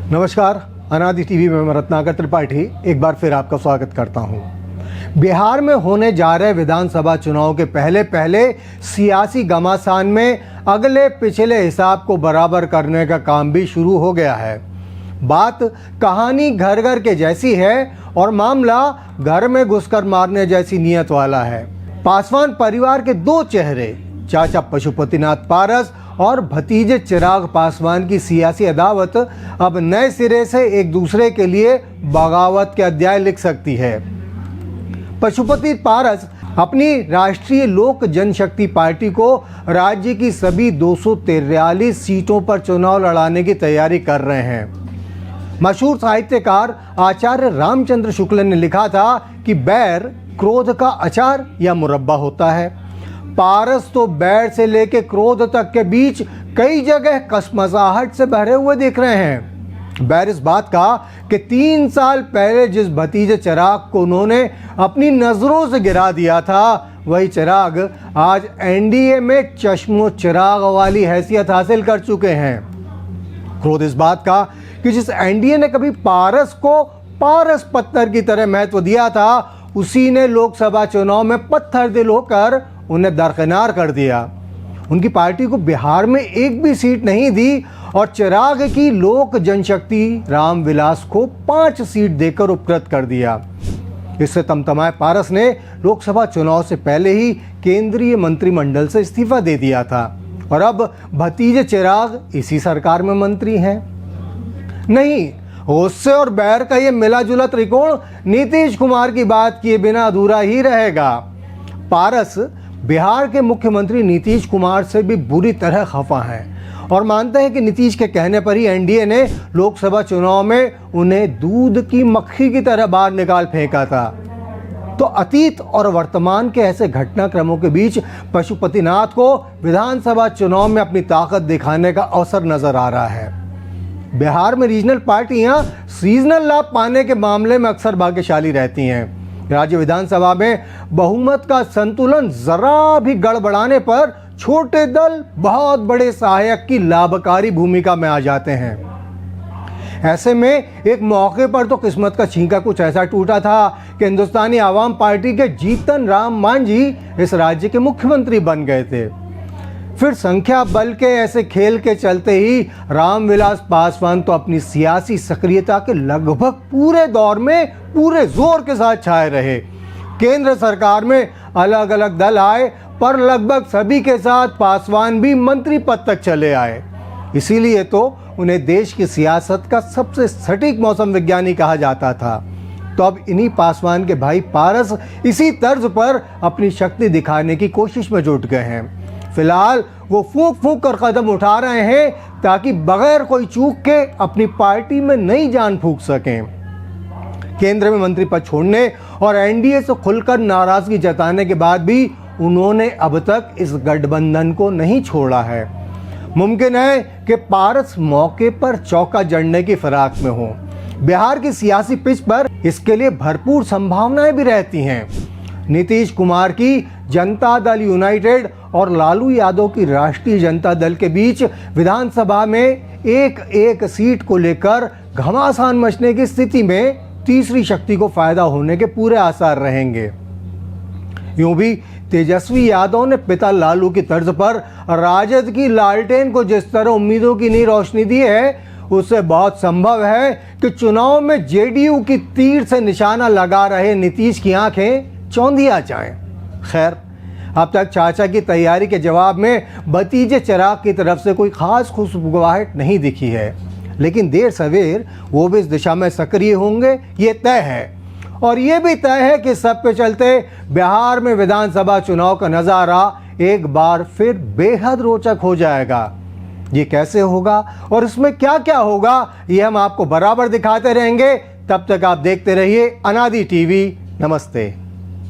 नमस्कार, अनादि टीवी में मैं रत्नाकर त्रिपाठी एक बार फिर आपका स्वागत करता हूं। बिहार में होने जा रहे विधानसभा चुनाव के पहले पहले सियासी घमासान में अगले पिछले हिसाब को बराबर करने का काम भी शुरू हो गया है। बात कहानी घर घर के जैसी है और मामला घर में घुसकर मारने जैसी नीयत वाला है। पासवान परिवार के दो चेहरे, चाचा पशुपतिनाथ पारस और भतीजे चिराग पासवान की सियासी अदावत अब नए सिरे से एक दूसरे के लिए बगावत के अध्याय लिख सकती है। पशुपति पारस अपनी राष्ट्रीय लोक जनशक्ति पार्टी को राज्य की सभी 243 सीटों पर चुनाव लड़ाने की तैयारी कर रहे हैं। मशहूर साहित्यकार आचार्य रामचंद्र शुक्ल ने लिखा था कि बैर क्रोध का अचार या मुरब्बा होता है। पारस तो बैर से लेकर क्रोध तक के बीच कई जगह कसमसाहट से भरे हुए दिख रहे हैं। बैर इस बात का कि 3 साल पहले जिस भतीजे चिराग को उन्होंने अपनी नजरों से गिरा दिया था, वही चिराग आज एनडीए में चश्मो चिराग वाली हैसियत हासिल कर चुके हैं। क्रोध इस बात का कि जिस एनडीए ने कभी पारस को पारस पत्थर की तरह महत्व दिया था, उसी ने लोकसभा चुनाव में पत्थर दिल होकर उन्हें दरकिनार कर दिया। उनकी पार्टी को बिहार में एक भी सीट नहीं दी और चिराग की लोक जनशक्ति रामविलास को 5 सीट देकर उपकृत कर दिया। इससे तमतमाए पारस ने लोकसभा चुनाव से पहले ही केंद्रीय मंत्रिमंडल से इस्तीफा दे दिया था और अब भतीजे चिराग इसी सरकार में मंत्री हैं। नहीं, गुस्से और बैर का ये मिला जुला त्रिकोण नीतीश कुमार की बात किए बिना अधूरा ही रहेगा। पारस बिहार के मुख्यमंत्री नीतीश कुमार से भी बुरी तरह खफा हैं और मानते हैं कि नीतीश के कहने पर ही एनडीए ने लोकसभा चुनाव में उन्हें दूध की मक्खी की तरह बाहर निकाल फेंका था। तो अतीत और वर्तमान के ऐसे घटनाक्रमों के बीच पशुपतिनाथ को विधानसभा चुनाव में अपनी ताकत दिखाने का अवसर नजर आ रहा है। बिहार में रीजनल पार्टियां सीजनल लाभ पाने के मामले में अक्सर भाग्यशाली रहती हैं। राज्य विधानसभा में बहुमत का संतुलन जरा भी गड़बड़ाने पर छोटे दल बहुत बड़े सहायक की लाभकारी भूमिका में आ जाते हैं। ऐसे में एक मौके पर तो किस्मत का छींका कुछ ऐसा टूटा था कि हिंदुस्तानी आवाम पार्टी के जीतन राम मांझी इस राज्य के मुख्यमंत्री बन गए थे। फिर संख्या बल के ऐसे खेल के चलते ही रामविलास पासवान तो अपनी सियासी सक्रियता के लगभग पूरे दौर में पूरे जोर के साथ छाए रहे। केंद्र सरकार में अलग अलग दल आए पर लगभग सभी के साथ पासवान भी मंत्री पद तक चले आए। इसीलिए तो उन्हें देश की सियासत का सबसे सटीक मौसम विज्ञानी कहा जाता था। तो अब इन्हीं पासवान के भाई पारस इसी तर्ज पर अपनी शक्ति दिखाने की कोशिश में जुट गए हैं। फिलहाल वो फूंक फूंक कर कदम उठा रहे हैं ताकि बगैर कोई चूक के अपनी पार्टी में नई जान फूंक सकें। केंद्र में मंत्री पद छोड़ने और एनडीए से खुलकर नाराजगी जताने के बाद भी उन्होंने अब तक इस गठबंधन को नहीं छोड़ा है। मुमकिन है कि पारस मौके पर चौका जड़ने की फिराक में हो। बिहार की सियासी पिच पर इसके लिए भरपूर संभावनाएं भी रहती हैं। नीतीश कुमार की जनता दल यूनाइटेड और लालू यादव की राष्ट्रीय जनता दल के बीच विधानसभा में एक सीट को लेकर घमासान मचने की स्थिति में तीसरी शक्ति को फायदा होने के पूरे आसार रहेंगे। यूं भी तेजस्वी यादव ने पिता लालू की तर्ज पर राजद की लालटेन को जिस तरह उम्मीदों की नई रोशनी दी है, उससे बहुत संभव है कि चुनाव में जेडीयू की तीर से निशाना लगा रहे नीतीश की आंखें चौंधिया जाएं। खैर, अब तक चाचा की तैयारी के जवाब में भतीजे चिराग की तरफ से कोई खास खुशबुगाहट नहीं दिखी है, लेकिन देर सवेर वो भी इस दिशा में सक्रिय होंगे, ये तय है। और ये भी तय है कि सब पे चलते बिहार में विधानसभा चुनाव का नज़ारा एक बार फिर बेहद रोचक हो जाएगा। ये कैसे होगा और इसमें क्या क्या होगा, ये हम आपको बराबर दिखाते रहेंगे। तब तक आप देखते रहिए अनादि टीवी। नमस्ते।